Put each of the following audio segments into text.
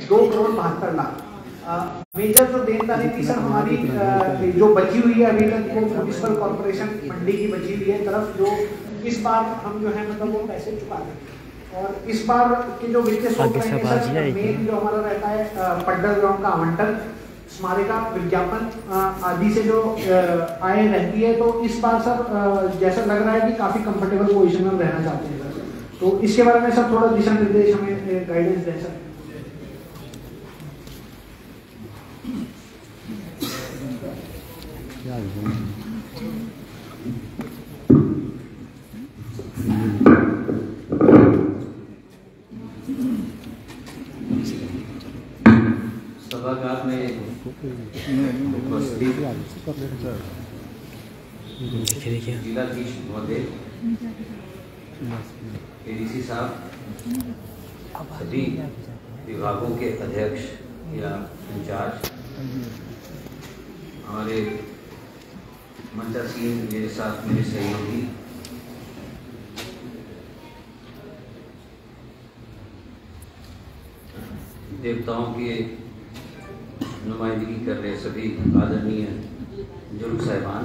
2,72,00,000। Major जो देनदारी थी सर हमारी जो बची हुई है अभी तक वो म्युनिसिपल कॉर्पोरेशन मंडी की बची हुई है तरफ, जो इस बार हम जो है मतलब वो पैसे चुका दें। और इस बार के जो वित्तीय स्रोत रहेंगे मेन जो हमारा रहता है पड्डल ग्राउंड का आवंटन, स्मारिका, विज्ञापन आदि से जो आय रहती है। तो इस बार सर जैसा लग रहा है कि काफ़ी कंफर्टेबल पोजीशन में हम रहना चाहते हैं सर, तो इसके बारे में सर थोड़ा दिशा निर्देश हमें गाइडेंस दें सर। सभागार में उपस्थित जिलाधीश महोदय, एडीसी साहब, सभी विभागों के अध्यक्ष या इंचार्ज, हमारे मंचासीन मेरे साथ मेरे सहयोगी, देवताओं के नुमाइंदगी कर रहे सभी आदरणीय बुजुर्ग साहिबान,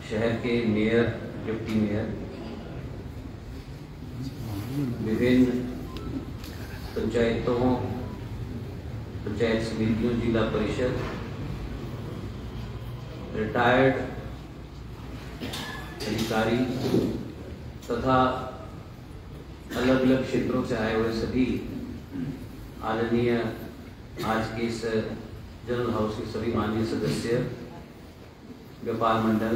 शहर के मेयर, डिप्टी मेयर, विभिन्न पंचायतों, पंचायत समितियों, जिला परिषद, रिटायर्ड अधिकारी तथा अलग अलग क्षेत्रों से आए हुए सभी आदरणीय आज के इस जनरल हाउस के सभी माननीय सदस्य, व्यापार मंडल,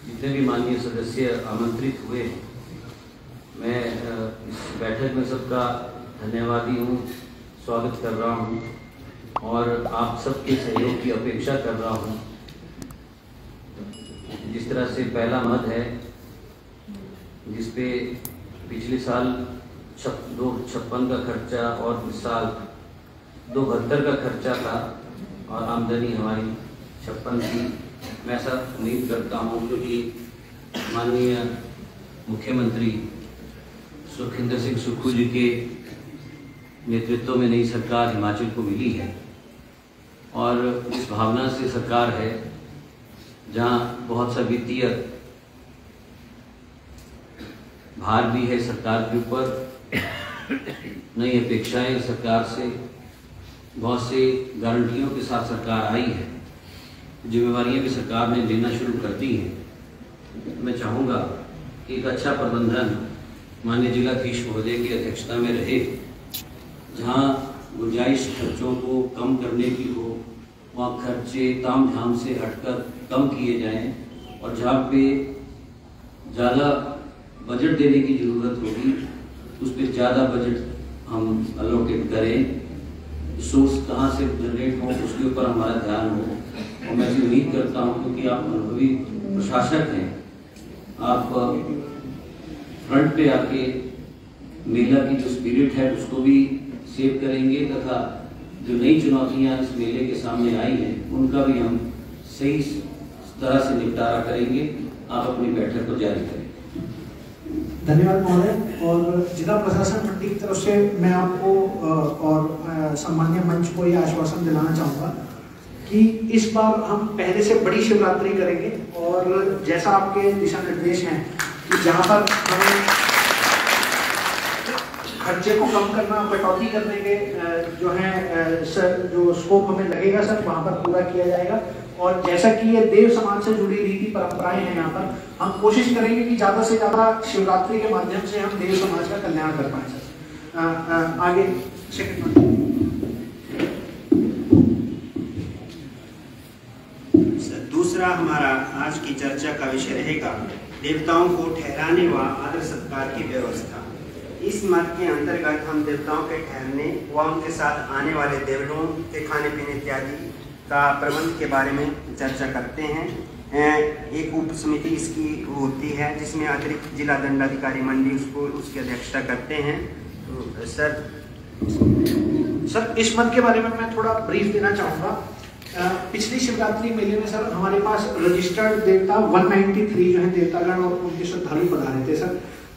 जितने भी माननीय सदस्य आमंत्रित हुए हैं, मैं इस बैठक में सबका धन्यवादी हूँ, स्वागत कर रहा हूँ और आप सबके सहयोग की अपेक्षा कर रहा हूँ। जिस तरह से पहला मद है जिसपे पिछले साल 256 का खर्चा और इस साल 272 का खर्चा था और आमदनी हमारी 56 थी। मैं ऐसा उम्मीद करता हूँ क्योंकि माननीय मुख्यमंत्री सुखविंदर सिंह सुक्खू जी के नेतृत्व में नई सरकार हिमाचल को मिली है और इस भावना से सरकार है जहाँ बहुत सा वित्तीय भार भी है सरकार के ऊपर, नई अपेक्षाएं सरकार से, बहुत से गारंटियों के साथ सरकार आई है, जिम्मेवारियां भी सरकार ने लेना शुरू कर दी हैं। मैं चाहूँगा कि एक अच्छा प्रबंधन माननीय जिलाधीश महोदय की अध्यक्षता में रहे, जहाँ गुंजाइश खर्चों को कम करने की हो, वहाँ खर्चे ताम झाम से हटकर कम किए जाएं और जहाँ पे ज़्यादा बजट देने की ज़रूरत होगी उस पर ज़्यादा बजट हम अलोकेट करें, सोर्स कहाँ से जनरेट हो उसके ऊपर हमारा ध्यान हो। और मैं उम्मीद करता हूँ क्योंकि आप अनुभवी प्रशासक हैं, आप फ्रंट पे आके मेला की जो स्पिरिट है उसको भी सेव करेंगे तथा जो नई चुनौतियाँ इस मेले के सामने आई हैं उनका भी हम सही तरह से निपटारा करेंगे। आप अपनी बैठक को जारी करें। धन्यवाद महोदय। और जिला प्रशासन मंडी की तरफ से मैं आपको और सम्मानीय मंच को यह आश्वासन दिलाना चाहूँगा कि इस बार हम पहले से बड़ी शिवरात्रि करेंगे और जैसा आपके दिशा निर्देश हैं कि जहाँ पर हमें खर्चे को कम करना, कटौती करने के जो है सर जो स्कोप हमें लगेगा सर वहाँ पर पूरा किया जाएगा। और जैसा कि ये देव समाज से जुड़ी रीति परंपराएं हैं, यहाँ पर हम कोशिश करेंगे कि ज़्यादा से ज़्यादा शिवरात्रि के माध्यम से हम देव समाज का कल्याण कर पाएं सर। आगे सर, दूसरा हमारा आज की चर्चा का विषय रहेगा देवताओं को ठहराने व आदर सत्कार की व्यवस्था। इस मत के अंतर्गत हम देवताओं के ठहरने व उनके साथ आने वाले देवलों के खाने पीने इत्यादि का प्रबंध के बारे में चर्चा करते हैं। एक उप समिति इसकी होती है जिसमें अतिरिक्त जिला दंडाधिकारी मंडी उसकी अध्यक्षता करते हैं। तो सर इस मत के बारे में मैं थोड़ा ब्रीफ देना चाहूँगा। पिछली शिवरात्रि मेले में सर हमारे पास रजिस्टर्ड देवता 193 जो है देवतागण और उनके श्रद्धालु पधारे थे सर।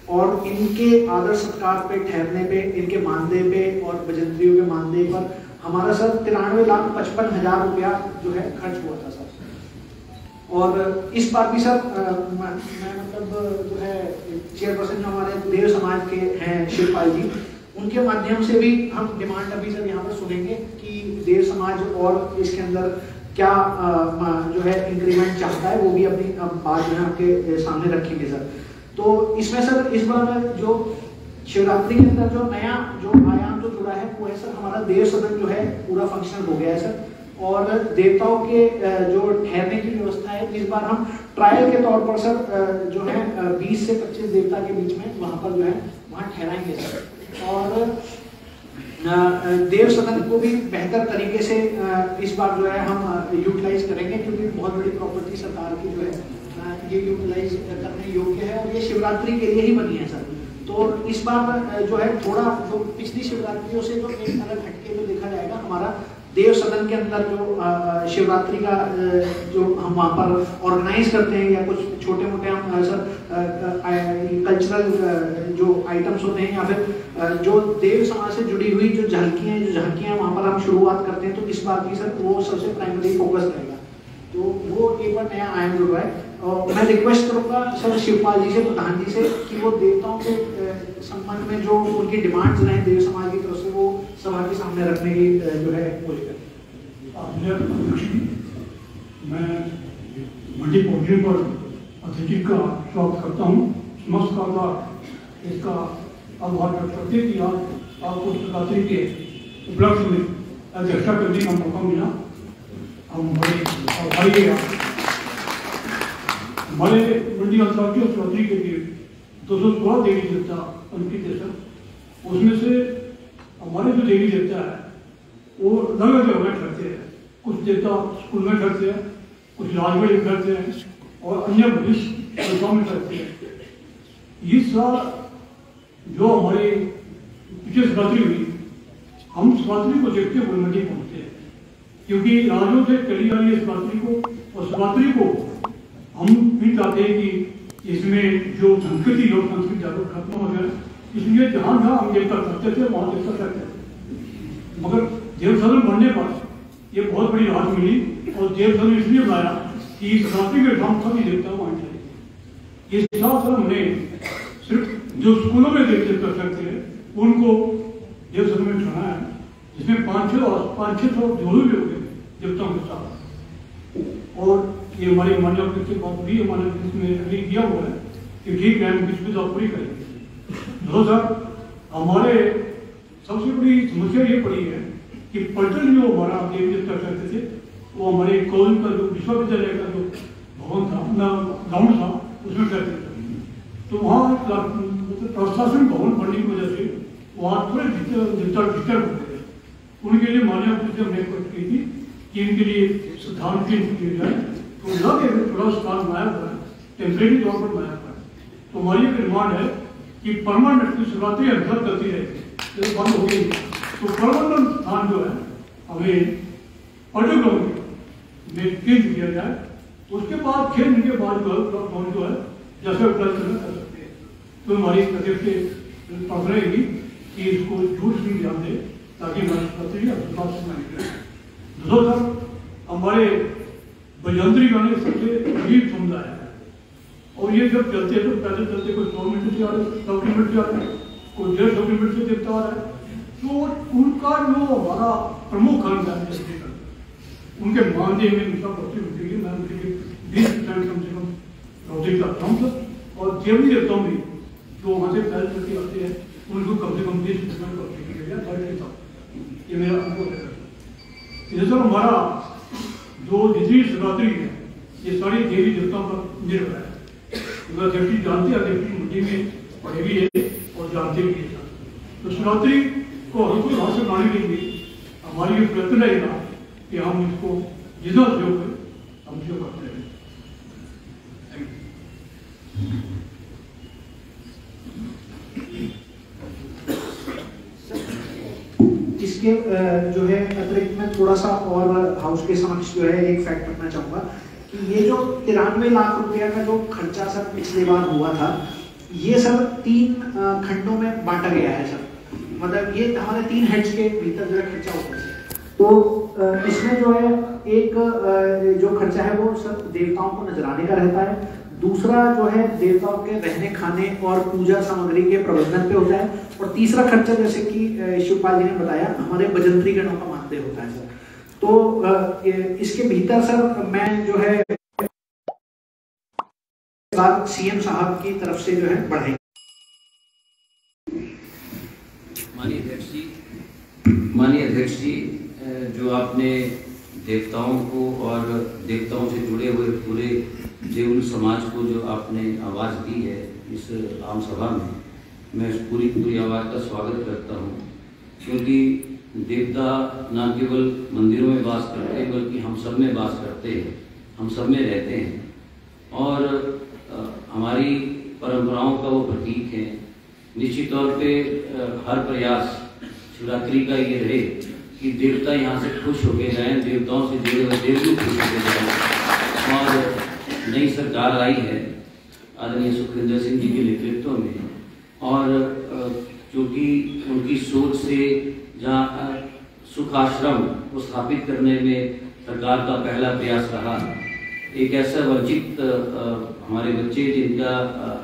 और इनके आदर सत्कार पे ठहरने पे, इनके मानदेय पे और बजंत्रियों के मानदेय पर हमारा सर 93,55,000 रुपया जो है खर्च हुआ था सर। और इस बार भी सर मैं मतलब जो है चेयरपर्सन जो हमारे देव समाज के हैं शिवपाल जी, उनके माध्यम से भी हम डिमांड अभी सर यहाँ पर सुनेंगे कि देव समाज और इसके अंदर क्या जो है इंक्रीमेंट चाहता है, वो भी अपनी बात जो है आपके सामने रखेंगे सर। तो इसमें सर इस बार जो शिवरात्रि के अंदर जो नया जो आयाम जो जुड़ा है वो है सर हमारा देव सदन जो है पूरा फंक्शनल हो गया है सर। और देवताओं के जो ठहरने की व्यवस्था है इस बार हम ट्रायल के तौर पर सर जो है 20 से 25 देवता के बीच में वहाँ पर जो है वहाँ ठहराएंगे सर। और देव सदन को भी बेहतर तरीके से इस बार जो है हम यूटिलाइज करेंगे, क्योंकि बहुत बड़ी प्रॉपर्टी सरकार की जो है ये यूटिलाइज करने योग्य है और ये शिवरात्रि के लिए ही बनी है सर। तो इस बार जो है थोड़ा जो पिछली शिवरात्रियों से जो एक अलग हटके जो देखा जाएगा, हमारा देव सदन के अंदर जो शिवरात्रि का जो हम वहाँ पर ऑर्गेनाइज करते हैं या कुछ छोटे मोटे हम सर कल्चरल जो आइटम्स होते हैं या फिर जो देव समाज से जुड़ी हुई जो झांकियाँ वहाँ पर हम शुरुआत करते हैं, तो इस बार भी सर वो सबसे प्राइमरी फोकस रहेगा। तो वो एक बार नया आयाम जुड़ रहा है। और मैं रिक्वेस्ट करूँगा सर शिवपाल जी से, प्रधान जी से, कि वो देवताओं के संबंध में जो उनकी डिमांड्स रहे देव समाज की तरफ से वो सभा के सामने रखने की जो है कोशिश करें। मैं मंडी पहुंचने पर अतिथि का स्वागत करता हूँ। नमस्कार का इसका आभार व्यक्त करते कि आज आपको शिवरात्रि के उपलक्ष्य में अध्यक्षता करने का मौका मिला। हम बड़े आभारी हैं। हमारे मंडी अंतर्राष्ट्रीय शिवरात्रि के लिए 216 देवी देवता अंकित है सर। उसमें से हमारे जो देवी देवता है वो अलग अलग जगह ठहरते हैं। कुछ देवता स्कूल में ठहरते हैं, कुछ राजगढ़ में ठहरते हैं और अन्य भविष्य देवताओं में ठहरते हैं। इस साल जो हमारी पिछले शिवरात्रि हुई, हम शिवरात्रि को देखते हुए मंडी पहुँचते हैं, क्योंकि राज्यों से चली आ रही है शिवरात्रि को। और शिवरात्रि को हम भी चाहते हैं कि इसमें जो संस्कृति लोक संस्कृति जागरूक खत्म हो जाए, इसलिए जहाँ जहाँ हम देवता करते थे वहाँ देवता करते थे। मगर देव सदन बनने पर ये बहुत बड़ी राहत मिली और देव सदन इसलिए बनाया कि इस शिवरात्रि के हम सभी देवता वहाँ चाहिए। इस हिसाब से हमने सिर्फ जो स्कूलों में देवता करते हैं उनको देव सदन में चुना है, जिसमें 500-600 जोड़े भी हो गए देवताओं के साथ। और ये हमारे मान्यता के बाद भी हमारे इसमें अभी किया हुआ है कि ठीक है हम विश्वता पूरी करेंगे। दो सर हमारे सबसे बड़ी समस्या ये पड़ी है कि पलटन जो हमारा देवी देवता करते थे वो हमारे कॉलेज का जो विश्वविद्यालय का जो भवन था ग्राउंड था उसमें करते थे। तो वहाँ प्रशासन भवन बनने की वजह से वहाँ थोड़े डिस्टर्ब हो गए। उनके लिए मान्यता से हमने रिक्वेस्ट की थी कि इनके लिए सुधार किया जाए। तो थोड़ा स्थान बनाया हुआ है, टेम्परेरी तौर पर बनाया हुआ है। तो हमारी एक डिमांड है कि परमानेंट शिवरात्रि अभ्यास करती रहेगी, बंद हो गई। तो परमानेंट स्थान जो है हमें ऑडियो ग्राउंड में चेंज किया जाए। उसके बाद 6 दिन के बाद जो है जैसे उपलब्ध कर सकते हैं। तो हमारी प्रदेश से प्रार्थना रहेगी कि इसको झूठ नहीं ध्यान दे ताकि हमारी शिवरात्रि अभ्यास से निकले। दूसरा सर हमारे बजंत्री गाने सबसे गरीब समुदाय है और ये जब चलते हैं तो पहले चलते कोई 100 मीटर से आ रहे, 100 किलोमीटर से आ रहे, कोई 150 किलोमीटर से देवता आ रहा है। तो उनका जो हमारा प्रमुख अंग है उनके मानदेय में उनका बढ़ती होती है। मैं उनके लिए 20% कम से कम बढ़ोतरी करता हूँ सर। और देवी देवताओं में जो वहाँ से पहले चलते आते हैं उनको कम से कम 20% बढ़ोतरी की जाए। ये मेरा अनुभव है। इधर सर हमारा जो जितनी शिवरात्रि है ये सारी देवी देवताओं पर निर्भर है। अध्यक्ष जानते हैं, अध्यक्ष मंडी में पढ़े भी है और जानते भी है। तो शिवरात्रि को हमको यहाँ से बनाने के लिए हमारी ये प्रयत्न रहेगा कि हम इसको जितना सहयोग करें हम सहयोग करते हैं। इसके जो है अतिरिक्त मैं थोड़ा सा और हाउस के समक्ष जो है एक फैक्ट रखना चाहूँगा कि ये जो 93 लाख रुपया का जो खर्चा सर पिछले बार हुआ था, ये सब 3 खंडों में बांटा गया है सर, मतलब ये हमारे 3 हेड्स के भीतर जो है खर्चा होता है। तो इसमें जो है एक जो खर्चा है वो सर देवताओं को नजराने का रहता है, दूसरा जो है देवताओं के रहने खाने और पूजा सामग्री के प्रबंधन पे होता है, और तीसरा खर्चा जैसे कि शिवपाल जी ने बताया हमारे भजंत्री गणों का मानदेय होता है सर। तो इसके भीतर सर मैं जो है सीएम साहब की तरफ से जो है बढ़ाई। माननीय अध्यक्ष जी, जो आपने देवताओं को और देवताओं से जुड़े हुए पूरे देवल समाज को जो आपने आवाज़ दी है इस आम सभा में, मैं उस पूरी आवाज़ का स्वागत करता हूँ, क्योंकि देवता न केवल मंदिरों में वास करते हैं बल्कि हम सब में वास करते हैं, हम सब में रहते हैं, और हमारी परंपराओं का वो प्रतीक है। निश्चित तौर पे हर प्रयास शिवरात्रि का ये रहे कि देवता यहाँ से खुश होके जाएं, देवताओं से जुड़े हुए देव भी खुश होके जाएं। और नई सरकार आई है आदरणीय सुखविंदर सिंह जी के नेतृत्व में, और क्योंकि उनकी सोच से जहाँ सुख आश्रम को स्थापित करने में सरकार का पहला प्रयास रहा, एक ऐसा वंचित हमारे बच्चे जिनका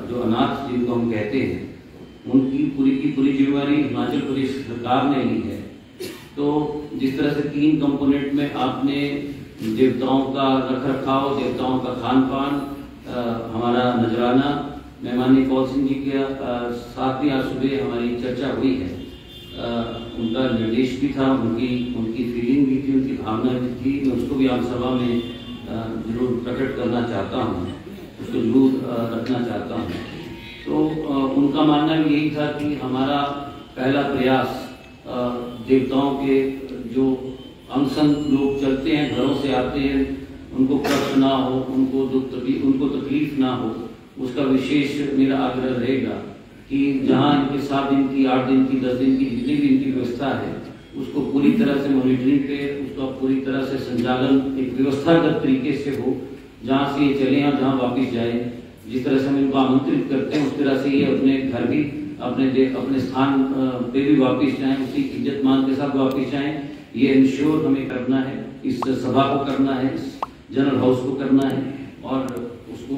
जो अनाथ जिनको हम कहते हैं, उनकी पूरी जिम्मेवारी हिमाचल प्रदेश सरकार ने ली है। तो जिस तरह से 3 कंपोनेंट में आपने देवताओं का रखरखाव, देवताओं का खान पान, हमारा नजराना, मैं माननीय पॉल सिंह जी के साथ भी आज सुबह हमारी चर्चा हुई है, उनका निर्देश भी था, उनकी फीलिंग भी थी, उनकी भावना भी थी, मैं उसको भी आप सभा में जरूर प्रकट करना चाहता हूँ, उसको जरूर रखना चाहता हूँ। तो उनका मानना भी यही था कि हमारा पहला प्रयास देवताओं के जो अंगसंग लोग चलते हैं, घरों से आते हैं, उनको कष्ट ना हो, उनको तकलीफ ना हो, उसका विशेष मेरा आग्रह रहेगा कि जहाँ इनके 7 दिन की, 8 दिन की, 10 दिन की जितनी भी इनकी व्यवस्था है, उसको पूरी तरह से मॉनिटरिंग पे, उसका पूरी तरह से संचालन एक व्यवस्थागत तरीके से हो, जहाँ से ये चले और जहाँ वापस जाए। जिस तरह से हम इनको आमंत्रित करते हैं उस तरह से ये अपने घर भी, अपने स्थान पे भी वापस जाएं, उसी इज्जत मान के साथ वापस जाएं। ये इंश्योर हमें करना है, इस सभा को करना है, इस जनरल हाउस को करना है, और उसको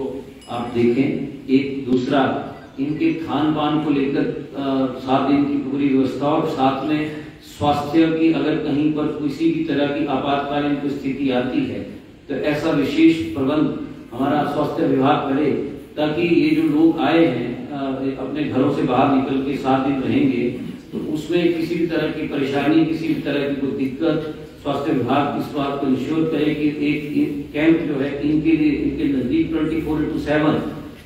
आप देखें। एक दूसरा, इनके खान पान को लेकर 7 दिन की पूरी व्यवस्था, और साथ में स्वास्थ्य की अगर कहीं पर किसी भी तरह की आपातकालीन स्थिति आती है तो ऐसा विशेष प्रबंध हमारा स्वास्थ्य विभाग करे, ताकि ये जो लोग आए हैं अपने घरों से बाहर निकल के 7 दिन रहेंगे, तो उसमें किसी भी तरह की परेशानी, किसी भी तरह की कोई दिक्कत, स्वास्थ्य विभाग इस बात को इंश्योर करे कि एक कैंप जो है इनके नजदीक 24/7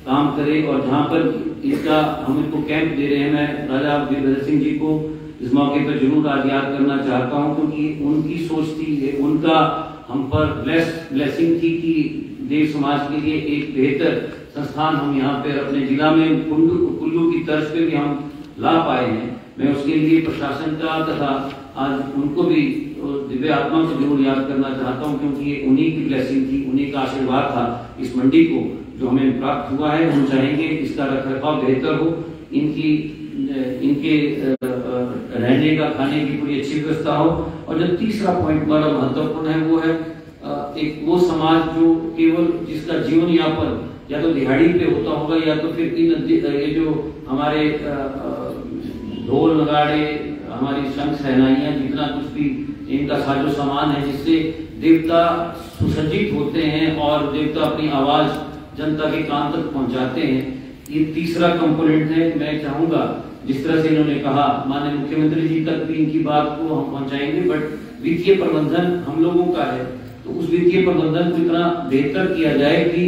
काम करे। और जहाँ पर इसका हम इनको कैंप दे रहे हैं, मैं राजा वीरभद्र सिंह जी को इस मौके पर जरूर आज याद करना चाहता हूँ, क्योंकि उनकी सोच थी, उनका हम पर ब्लेसिंग थी कि देव समाज के लिए एक बेहतर संस्थान हम यहाँ पे अपने जिला में कुल्लू की तर्ज पे भी हम ला पाए हैं। मैं उसके लिए प्रशासन का तथा आज उनको भी दिव्य आत्मा को जरूर याद करना चाहता हूँ, क्योंकि ये उन्हीं की ब्लेसिंग थी, उन्हीं का आशीर्वाद था इस मंडी को जो हमें प्राप्त हुआ है। हम चाहेंगे इसका रखरखाव बेहतर हो, इनके रहने का, खाने की पूरी अच्छी व्यवस्था हो। और जो तीसरा पॉइंट बड़ा महत्वपूर्ण है वो है एक वो समाज जो केवल जिसका जीवन यापन या तो दिहाड़ी पे होता होगा, या तो फिर ये जो हमारे ढोल नगाड़े, हमारी शंख सहनाइयाँ, जितना कुछ भी इनका साजो सामान है जिससे देवता सुसज्जित होते हैं और देवता अपनी आवाज जनता के कान तक पहुंचाते हैं, ये तीसरा कंपोनेंट है। मैं चाहूंगा जिस तरह से इन्होंने कहा, माननीय मुख्यमंत्री जी तक भी इनकी बात को हम पहुंचाएंगे, बट वित्तीय प्रबंधन हम लोगों का है, तो उस वित्तीय प्रबंधन को इतना बेहतर किया जाए कि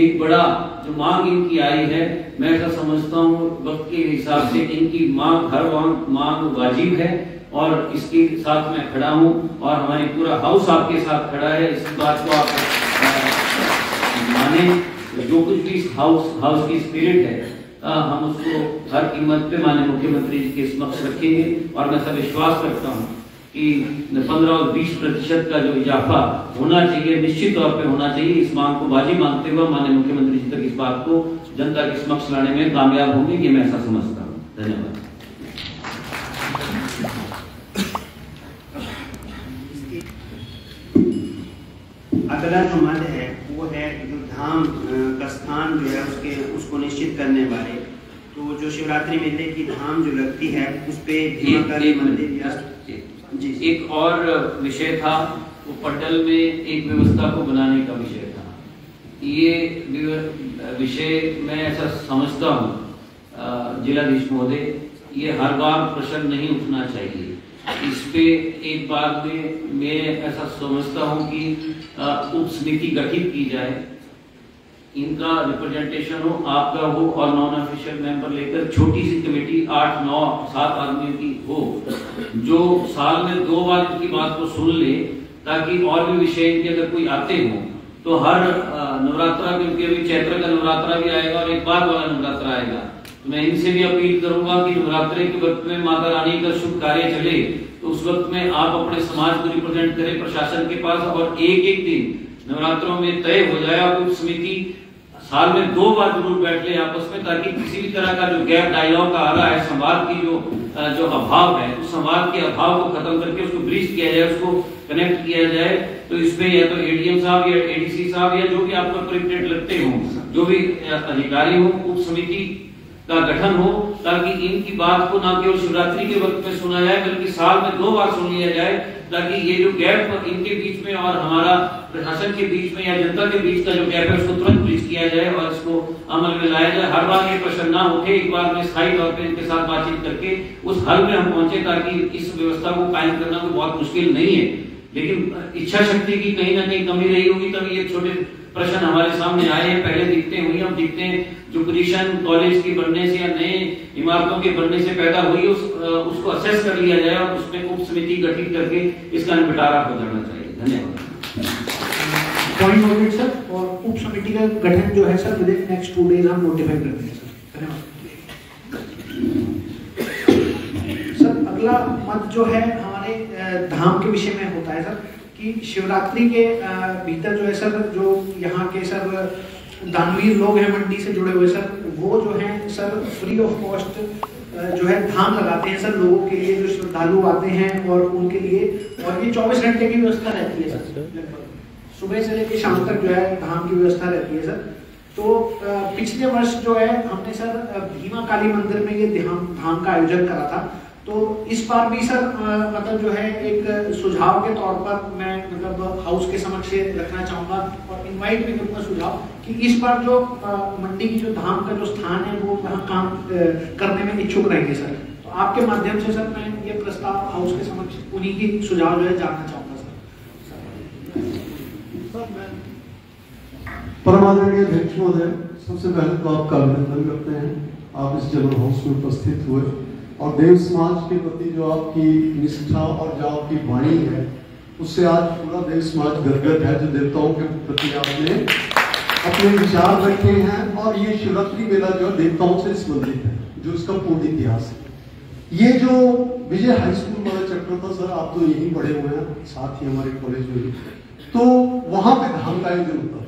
एक बड़ा जो मांग इनकी आई है, मैं ऐसा समझता हूँ वक्त के हिसाब से इनकी मांग वाजिब है, और इसके साथ मैं खड़ा हूँ और हमारी पूरा हाउस आपके साथ खड़ा है। इस बात को आप माने, जो कुछ भी इस हाउस की स्पिरिट है हम उसको हर कीमत पे माननीय मुख्यमंत्री जी के समक्ष रखेंगे। और मैं सब विश्वास रखता हूँ कि 15 और 20% का जो इजाफा होना चाहिए, निश्चित तौर पे होना चाहिए। इस मांग को बाजी मानते हुए माननीय मुख्यमंत्री जी तक इस बात को जनता के समक्ष लाने में कामयाब होंगे, ये मैं ऐसा समझता हूँ। धन्यवाद। अगला जो मद है वो है जो धाम का स्थान जो है उसको निश्चित करने बारे। तो जो शिवरात्रि मेले की धाम जो लगती है उस पे जी एक और विषय था, वो पड्डल में एक व्यवस्था को बनाने का विषय था। ये विषय मैं ऐसा समझता हूँ जिलाधीश महोदय, ये हर बार प्रश्न नहीं उठना चाहिए। इस पे एक बार में मैं ऐसा समझता हूँ कि उप समिति गठित की जाए, इनका रिप्रेजेंटेशन हो, आपका हो और नॉन ऑफिशियल मेंबर लेकर छोटी सी कमेटी 8, 9, 7 आदमियों की हो, जो साल में 2 बार इनकी बात को सुन ले, ताकि और भी विषय इनके अगर कोई आते हो तो हर नवरात्रा, क्योंकि अभी चैत्र का नवरात्रा भी आएगा और एक बाद वाला नवरात्रा आएगा, तो मैं इनसे भी अपील करूंगा कि नवरात्रे के वक्त में माता रानी का शुभ कार्य चले, तो उस वक्त में आप अपने समाज को रिप्रेजेंट करें प्रशासन के पास, और एक दिन नवरात्रों में तय हो जाए आप उप समिति साल में 2 बार जरूर बैठ ले आपस में, ताकि किसी भी तरह का जो गैप डायलॉग का आ रहा है, संवाद की जो अभाव है, उस संवाद के अभाव को खत्म करके उसको ब्रिज किया जाए, उसको कनेक्ट किया जाए। तो इसमें या तो एडीएम साहब या एडीसी साहब या जो भी आपको अप्रोप्रिएट लगते हो, जो भी अधिकारी हो, उप समिति का गठन हो, ताकि इनकी बात को ना केवल शिवरात्रि के वक्त में सुना जाए बल्कि साल में 2 बार सुन लिया जाए, ताकि ये जो गैप इनके बीच में और हमारा प्रशासन के बीच में या जनता के बीच का जो गैप है उसको तुरंत ब्रिज किया जाए और इसको अमल में लाया जाए। हर बार ये प्रश्न ना उठे, एक बार में स्थायी तौर पर इनके साथ बातचीत करके उस हल में हम पहुंचे, ताकि इस व्यवस्था को कायम करना कोई बहुत मुश्किल नहीं है, लेकिन इच्छा शक्ति की कहीं ना कहीं कमी रही होगी, तभी ये छोटे प्रश्न हमारे सामने आए हैं। पहले दिखते हुए हम दिखते हैं जो पोजीशन कॉलेज की बनने से या नए इमारतों के बनने से पैदा हुई, उसको असेस कर लिया जाए और उसमें उप समिति गठित करके इसका निपटारा हो जाना चाहिए। धन्यवाद। पॉइंट नोटेड सर, और उप समिति का गठन जो है sir with in next 2 days हम नोटिफाई कर देंगे सर। धन्यवाद सर। अगला मत जो है हमारे धाम के विषय में होता है सर, कि शिवरात्रि के भीतर जो है सर, जो यहाँ के सर दानवीर लोग हैं मंडी से जुड़े हुए सर, वो जो है सर फ्री ऑफ कॉस्ट जो है धाम लगाते हैं सर लोगों के लिए, जो श्रद्धालु आते हैं और उनके लिए, और ये 24 घंटे की व्यवस्था रहती है सर, सुबह से लेकर शाम तक जो है धाम की व्यवस्था रहती है सर। तो पिछले वर्ष जो है हमने सर भीमा काली मंदिर में ये धाम का आयोजन करा था। तो इस बार भी सर मतलब जो है एक सुझाव के तौर पर मैं मतलब हाउस के समक्ष रखना चाहूँगा और इनवाइट भी करूँगा सुझाव कि इस बार जो मंडी की जो धाम का जो स्थान है वो वहाँ काम करने में इच्छुक रहेंगे सर। तो आपके माध्यम से सर मैं ये प्रस्ताव हाउस के समक्ष उन्हीं की सुझाव जो है जानना चाहूँगा सर। परमादरणीय अध्यक्ष महोदय, सबसे पहले तो आपका अभिनंदन करते हैं, आप इस जनरल हाउस में उपस्थित हुए और देव समाज के प्रति जो आपकी निष्ठा और जो आपकी वाणी है उससे आज पूरा देव समाज गदगद है, जो देवताओं के प्रति आपने अपने विचार रखे हैं। और ये शिवरात्रि मेला जो देवताओं से संबंधित है, जो इसका पूर्ण इतिहास है। ये जो विजय हाई स्कूल वाला चक्कर था सर, आप तो यहीं पढ़े हुए हैं, साथ ही हमारे कॉलेज में भी, तो वहां पे धाम का आयोजन होता था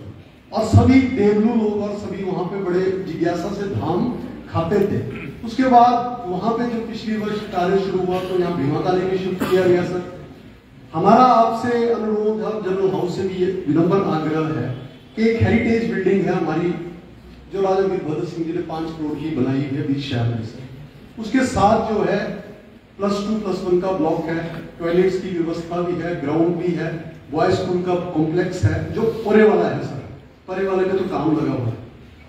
और सभी देवलू लोग और सभी वहां पे बड़े जिज्ञासा से धाम खाते थे। उसके बाद वहां पे जब पिछले वर्ष कार्य शुरू हुआ तो यहाँ भीमा काली में शिफ्ट किया गया सर। हमारा आपसे अनुरोध है, जनरल हाउस से भी ये विनम्र आग्रह है कि एक हेरिटेज बिल्डिंग है हमारी, जो राजा वीरभद्र सिंह जी ने 5 करोड़ की बनाई हुई है बीच शहर में सर। उसके साथ जो है +2+1 का ब्लॉक है, टॉयलेट्स की व्यवस्था भी है, ग्राउंड भी है, बॉयज स्कूल का कॉम्प्लेक्स है, जो परे वाला है सर, परे वाले का तो काम लगा हुआ है।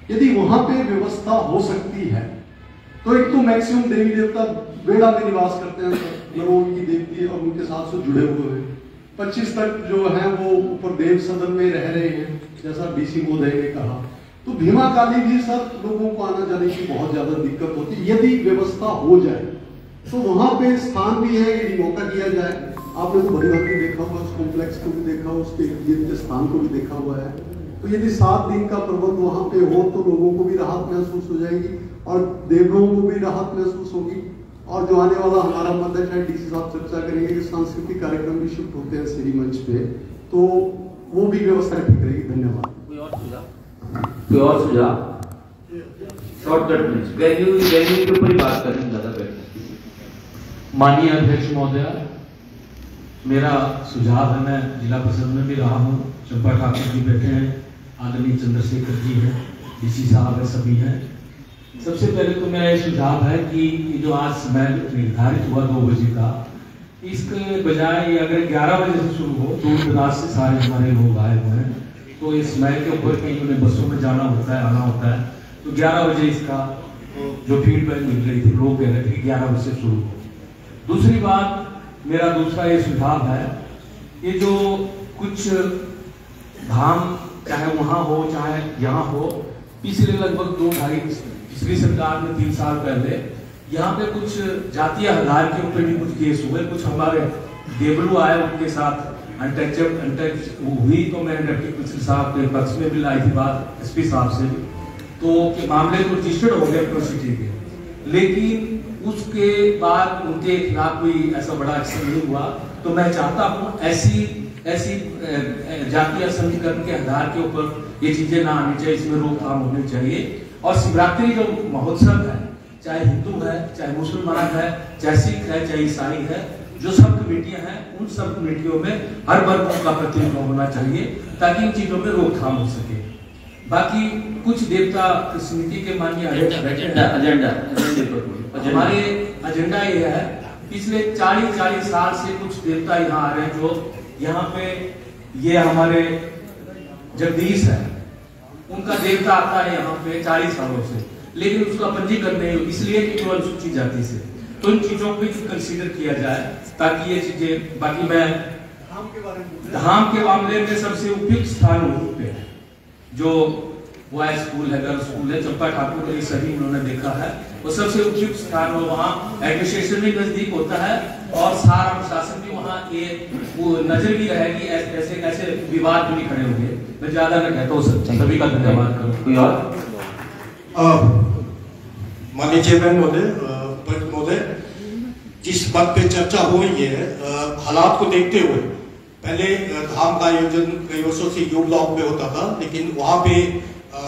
यदि वहां पे व्यवस्था हो सकती है तो एक तो मैक्सिमम देवी देवता बेड़ा में निवास करते हैं नरोड़ की देवती और उनके साथ से जुड़े हुए हैं। 25 तक जो है वो ऊपर देव सदन में रह रहे हैं, जैसा डीसी महोदय ने कहा। तो भीमा काली भी सर लोगों को आना जाने की बहुत ज्यादा दिक्कत होती है। यदि व्यवस्था हो जाए तो वहां पे स्थान भी है, यदि मौका किया जाए। आपने तो बड़ी बात देखा हुआ, उस कॉम्प्लेक्स को भी देखा, उसके इर्द स्थान को भी देखा हुआ है। तो यदि 7 दिन का प्रबंध वहां पे हो तो लोगों को भी राहत महसूस हो जाएगी और देवलों को भी राहत महसूस होगी। और जो आने वाला हमारा मत है, शायद डीसी साहब चर्चा करेंगे कि सांस्कृतिक कार्यक्रम भी शिफ्ट होते हैं श्री मंच पे, तो वो भी व्यवस्था ठीक रहेगी। धन्यवाद। कोई और सुझाव? शॉर्टकट में वेन्यू के ऊपर ही बात करें, ज्यादा बेहतर। माननीय अध्यक्ष महोदय, मेरा सुझाव है, मैं जिला परिषद में भी रहा हूँ, चंपा ठाकुर जी बैठे हैं, आदरणीय चंद्रशेखर जी हैं, डीसी साहब है, सभी हैं। सबसे पहले तो मेरा ये सुझाव है कि जो आज समय निर्धारित हुआ 2 बजे का, इसके बजाय अगर 11 बजे से शुरू हो, दूर दराज से सारे हमारे लोग आए हुए हैं, तो इस समय के ऊपर कहीं उन्हें बसों में जाना होता है, आना होता है, तो 11 बजे इसका जो फीडबैक मिल रही थी, लोग कह रहे थे कि 11 बजे से शुरू हो। दूसरी बात, मेरा दूसरा ये सुझाव है, ये जो कुछ धाम चाहे वहाँ हो चाहे यहाँ हो, पिछले लगभग 2-2.5 पिछली सरकार में 3 साल पहले यहाँ पे कुछ जातीय आधार के ऊपर भी कुछ केस हुए, कुछ हमारे देवलू आए, उनके साथ अनटच हुई, तो मैं डिप्टी कमिश्नर साहब के पक्ष में भी लाई थी बात, एसपी साहब से भी, तो मामले तो रजिस्टर्ड हो गए प्रोसीजर के, लेकिन उसके बाद उनके खिलाफ कोई ऐसा बड़ा एक्शन नहीं हुआ। तो मैं चाहता हूँ ऐसी जातीय समीकरण के आधार के ऊपर ये चीजें ना आनी चाहिए, इसमें रोकथाम होनी चाहिए। और शिवरात्रि जो महोत्सव है, चाहे हिंदू है, चाहे मुसलमान है, चाहे सिख है, चाहे ईसाई है, जो सब कमेटियां हैं, उन सब कमेटियों में हर वर्गों का प्रतिनिधित्व होना चाहिए, ताकि इन चीजों में रोकथाम हो सके। बाकी कुछ देवता समिति के माननीय हमारे एजेंडा ये है, पिछले 40 साल से कुछ देवता यहाँ आ रहे हैं, जो यहाँ पे ये हमारे जगदीश है, उनका देवता आता है यहाँ पे 40 सालों से, लेकिन उसका पंजीकरण नहीं, इसलिए कि वो अनुसूचित जाति से। तो इन चीजों को कंसीडर किया जाए, ताकि ये चीजें। बाकी मैं धाम के मामले में सबसे उपयुक्त स्थान वहीं पे है, जो बॉयज स्कूल है, गर्ल्स स्कूल है, चंपा ठाकुर ये सभी उन्होंने देखा है, वो सबसे उपयुक्त स्थान हो, वहाँ एडमिनिस्ट्रेशन भी नजदीक होता है और सारा प्रशासन भी वहाँ ये वो नजर भी रहेगी, ऐसे विवाद भी नहीं खड़े होंगे। मैं ज्यादा न कहता हूँ, सभी का धन्यवाद करूँ। कोई और माननीय चेयरमैन महोदय, जिस बात पे चर्चा हो रही है, हालात को देखते हुए, पहले धाम का आयोजन कई वर्षों से यू ब्लॉक में होता था, लेकिन वहाँ पे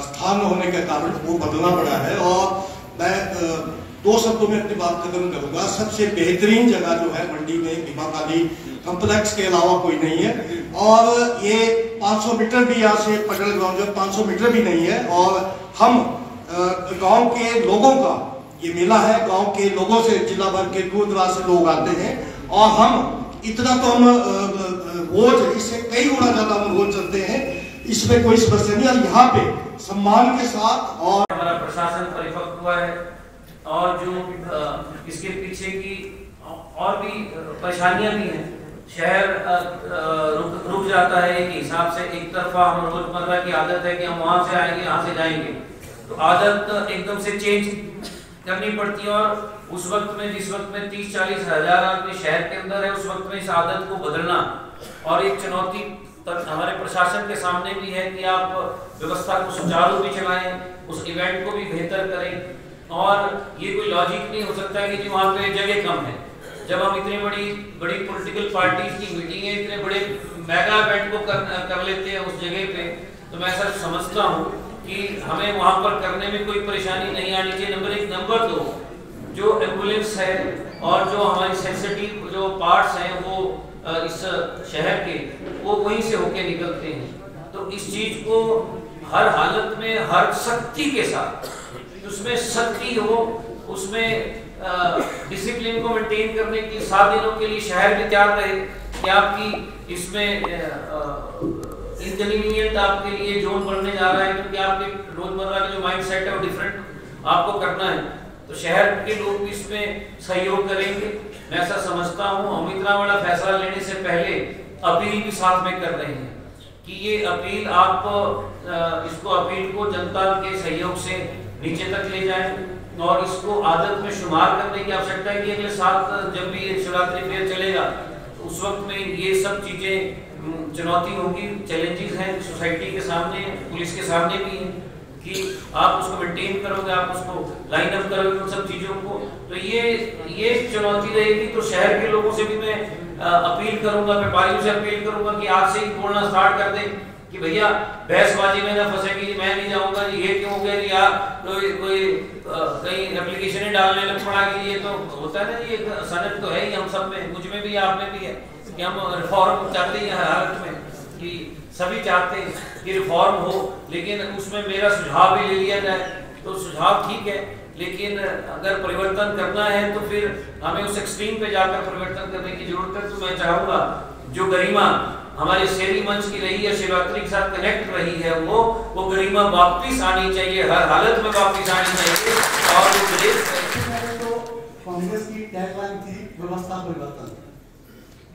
स्थान होने के कारण वो बदलना पड़ा है। और मैं 2 शब्दों में अपनी बात खत्म करूंगा। सबसे बेहतरीन जगह जो है मंडी में भीमा काली कॉम्प्लेक्स के अलावा कोई नहीं है, और ये 500 मीटर भी यहाँ से पटल ग्राउंड जो 500 मीटर भी नहीं है। और हम गांव के लोगों का ये मेला है, गांव के लोगों से, जिला भर के दूर दराज से लोग आते हैं, और हम इतना तो हम रोज, इससे कई गुना ज्यादा हम रोज चलते हैं, इसमें कोई समस्या नहीं। और यहाँ पे सम्मान के साथ और हमारा प्रशासन परिपक्व हुआ है, और जो इसके पीछे की और भी परेशानियां भी हैं। शहर रुक जाता है एक हिसाब से, एक तरफा हम रोजमर्रा की आदत है कि हम वहां से आएंगे, यहाँ से जाएंगे, तो आदत एकदम से चेंज करनी पड़ती है। और उस वक्त में, जिस वक्त में 30-40 हजार आदमी शहर के अंदर है, उस वक्त में इस आदत को बदलना और एक चुनौती हमारे प्रशासन के सामने भी है कि आप व्यवस्था को सुचारू भी चलाएं, उस इवेंट को भी बेहतर करें। और ये कोई लॉजिक नहीं हो सकता है कि जी वहाँ पे जगह कम है। जब हम इतनी बड़ी पॉलिटिकल पार्टीज की मीटिंग है, इतने बड़े मेगा इवेंट को कर लेते हैं उस जगह पे, तो मैं ऐसा समझता हूँ कि हमें वहाँ पर करने में कोई परेशानी नहीं आनी चाहिए। नंबर 1। नंबर 2, जो एम्बुलेंस है और जो हमारी सेंसिटिव जो पार्ट्स हैं वो इस शहर के, वो वहीं से होके निकलते हैं। तो इस चीज को हर हालत में, हर सख्ती के साथ, उसमें सख्ती हो, उसमें डिसिप्लिन को मेंटेन करने की 7 दिनों के लिए शहर भी तैयार रहे कि आपकी इसमें इनकन्वीनियंट आपके लिए जोन बनने जा रहा है, क्योंकि आपके रोजमर्रा का जो माइंड सेट है वो डिफरेंट आपको करना है, तो शहर के लोग भी इसमें सहयोग करेंगे। मैं ऐसा समझता हूँ हम इतना बड़ा फैसला लेने से पहले अपील भी साथ में कर रहे हैं कि ये अपील आप इसको अपील को जनता के सहयोग से नीचे तक ले जाएं, और इसको आदत में शुमार करने की आवश्यकता है कि अगले साल जब भी शिवरात्रि फेयर चलेगा, तो उस वक्त में ये सब चीजें चुनौती होगी, चैलेंजेस हैं सोसाइटी के सामने, पुलिस के सामने भी हैं कि आप उसको मेंटेन करोगे, आप उसको लाइन अप करोगे उन सब चीजों को, तो ये चुनौती रहेगी। तो शहर के लोगों से भी मैं अपील करूंगा, व्यापारियों से अपील करूंगा कि आज से ही बोलना स्टार्ट कर दें कि भैया बहसबाजी में ना फंसेगी, मैं नहीं जाऊंगा जी, ये क्यों हो गया जी, आप कोई कहीं एप्लीकेशन डालने लग पड़ा कि ये तो होता है ना जी, एक सनक तो है ही हम सब में, मुझ में भी आप में भी है कि हम रिफॉर्म चाहते हैं हर हालत में, कि सभी चाहते हैं कि रिफॉर्म हो, लेकिन उसमें मेरा सुझाव भी ले लिया जाए तो सुझाव ठीक है, लेकिन अगर परिवर्तन करना है तो फिर हमें उस एक्सट्रीम पे जाकर परिवर्तन करने की जरूरत है। तो मैं चाहूंगा जो गरिमा हमारे शेरी मंच की रही है, शिवरात्रि के साथ कनेक्ट रही है, वो गरिमा वापस आनी चाहिए, हर हालत में वापस आनी चाहिए। और तो कांग्रेस की टैगलाइन थी व्यवस्था परिवर्तन।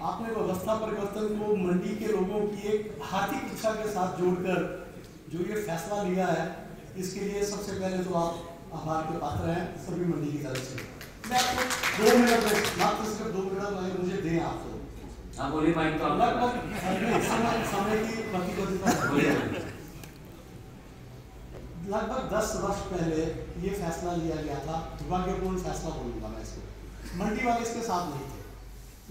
आपने व्यवस्था परिवर्तन को मंडी के लोगों की एक हार्दिक इच्छा के साथ जोड़कर जो ये फैसला लिया है, इसके लिए सबसे पहले तो आप आभार के पात्र हैं सभी मंडी की तरफ से। मैं आपको 2 मिनट में, मात्र सिर्फ 2 मिनट मुझे दें आपको। बोलिए माइक तो लगभग समय की लगभग 10 वर्ष पहले ये फैसला लिया गया था, दुर्भाग्यपूर्ण फैसला बोलूंगा मैं इसको। मंडी वाले इसके साथ नहीं थे,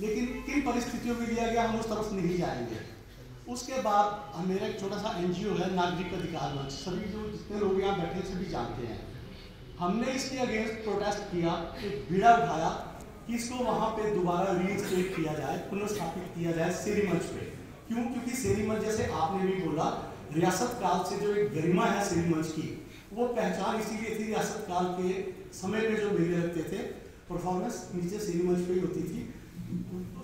लेकिन किन परिस्थितियों में लिया गया हम उस तरफ नहीं जाएंगे। उसके बाद मेरा एक छोटा सा NGO है नागरिक अधिकार मंच, सभी जो जितने लोग यहाँ बैठे सभी जानते हैं। हमने इसके अगेंस्ट प्रोटेस्ट किया, एक बीड़ा उठाया कि इसको वहाँ पे दोबारा रीइंस्टेट किया जाए, पुनर्स्थापित किया जाए शेरी मंच पे। क्यों? क्योंकि शेरी मंच, जैसे आपने भी बोला, रियासत काल से जो एक गरिमा है शेरी मंच की, वो पहचान इसीलिए थी, रियासत काल के समय पे जो मेले लगते थे, परफॉर्मेंस नीचे शेरी मंच पे ही होती थी,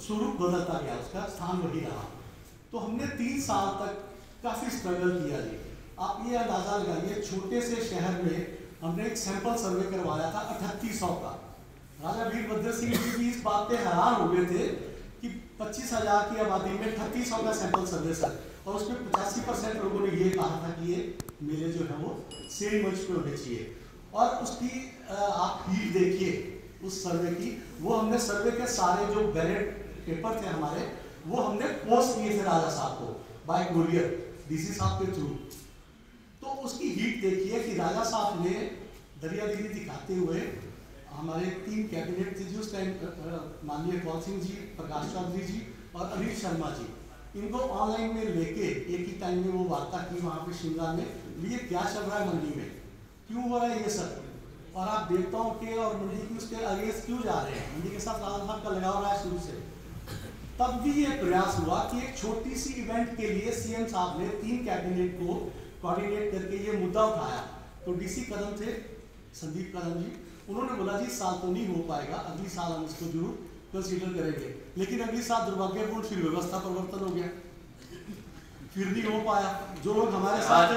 स्वरूप बदलता गया, उसका स्थान वही रहा। तो हमने 3 साल तक काफ़ी स्ट्रगल किया जी। आप ये अंदाज़ा लगाइए, छोटे से शहर में हमने एक सैंपल सर्वे करवाया था 3800 का। राजा वीरभद्र सिंह जी भी इस बात पे हैरान हो गए थे कि 25,000 की आबादी में 3800 का सैंपल सर्वे सर, और उसमें 85% लोगों ने ये कहा था कि ये मेले जो है वो शेरी मंच पे होने चाहिए। और उसकी आप भीड़ देखिए उस सर्वे की, वो हमने सर्वे के सारे जो बैलेट पेपर थे हमारे, वो हमने पोस्ट किए थे राजा साहब को बाय कुरियर, DC साहब के थ्रू। तो उसकी हीट देखिए कि राजा साहब ने दरियादिली दिखाते हुए, हमारे 3 कैबिनेट थे जी उस टाइम, माननीय कौल सिंह जी, प्रकाश चौधरी जी और अनिल शर्मा जी, इनको ऑनलाइन में लेके एक ही टाइम में वो वार्ता की वहाँ पे शिमला में, ये क्या चल रहा है मंडी में, क्यों हो रहा है ये सब, और आप देवताओं के और मंडी की उसके अगेंस्ट क्यों जा रहे हैं, मंडी के साथ राजा साहब का लगाव रहा है शुरू से। तब भी ये प्रयास हुआ कि एक छोटी सी इवेंट के लिए CM साहब ने 3 कैबिनेट को कोऑर्डिनेट करके ये मुद्दा उठाया। तो DC कदम थे संदीप कदम जी, उन्होंने बोला जी इस साल तो नहीं हो पाएगा, अगली साल हम इसको जरूर कंसीडर करेंगे। लेकिन अगली साल दुर्भाग्यपूर्ण फिर व्यवस्था परिवर्तन हो गया, फिर नहीं हो पाया। जो लोग हमारे साथ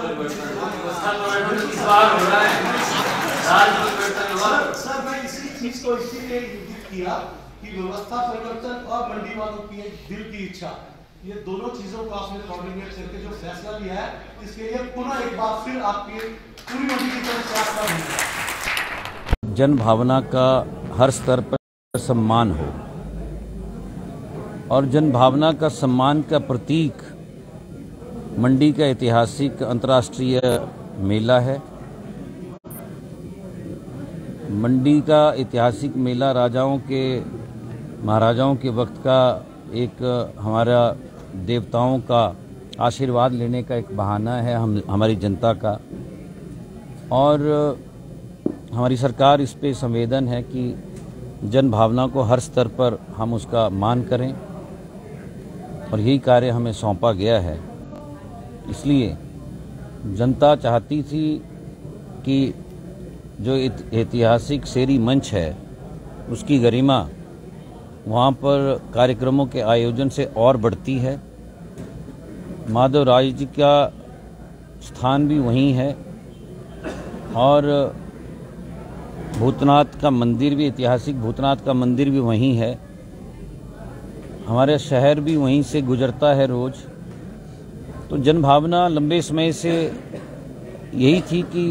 सर, मैं इसी चीज को इसीलिए इंगित किया कि व्यवस्था परिवर्तन और मंडी वालों की दिल की इच्छा, ये दोनों चीजों को आपने कोऑर्डिनेट करके जो फैसला लिया है, इसके लिए पुनः एक बार फिर आपकी पूरी मंडी की तरफ से आपका धन्यवाद। जन भावना का हर स्तर पर सम्मान हो, और जन भावना का सम्मान का प्रतीक मंडी का ऐतिहासिक अंतर्राष्ट्रीय मेला है। मंडी का ऐतिहासिक मेला राजाओं के, महाराजाओं के वक्त का एक हमारा देवताओं का आशीर्वाद लेने का एक बहाना है हमारी जनता का, और हमारी सरकार इस पे संवेदन है कि जन भावना को हर स्तर पर हम उसका मान करें, और यही कार्य हमें सौंपा गया है। इसलिए जनता चाहती थी कि जो ऐतिहासिक शेरी मंच है उसकी गरिमा वहाँ पर कार्यक्रमों के आयोजन से और बढ़ती है। माधव राय जी का स्थान भी वहीं है, और भूतनाथ का मंदिर भी, ऐतिहासिक भूतनाथ का मंदिर भी वहीं है। हमारे शहर भी वहीं से गुजरता है रोज। तो जन भावना लंबे समय से यही थी कि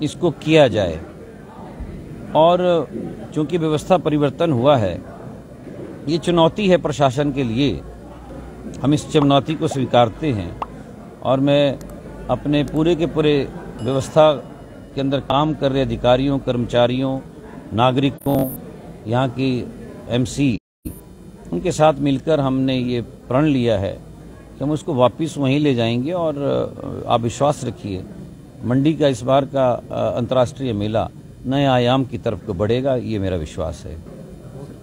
इसको किया जाए, और चूंकि व्यवस्था परिवर्तन हुआ है, ये चुनौती है प्रशासन के लिए, हम इस चुनौती को स्वीकारते हैं। और मैं अपने पूरे के पूरे व्यवस्था के अंदर काम कर रहे अधिकारियों, कर्मचारियों, नागरिकों, यहाँ की MC, उनके साथ मिलकर हमने ये प्रण लिया है कि हम उसको वापस वहीं ले जाएंगे और आप विश्वास रखिए मंडी का इस बार का अंतर्राष्ट्रीय मेला नए आयाम की तरफ को बढ़ेगा, ये मेरा विश्वास है।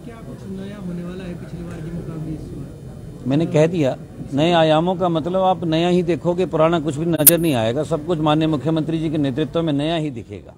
क्या कुछ नया होने वाला है पिछली बार के मुकाबले इस बार? मैंने कह दिया, नए आयामों का मतलब आप नया ही देखोगे, पुराना कुछ भी नजर नहीं आएगा। सब कुछ माननीय मुख्यमंत्री जी के नेतृत्व में नया ही दिखेगा।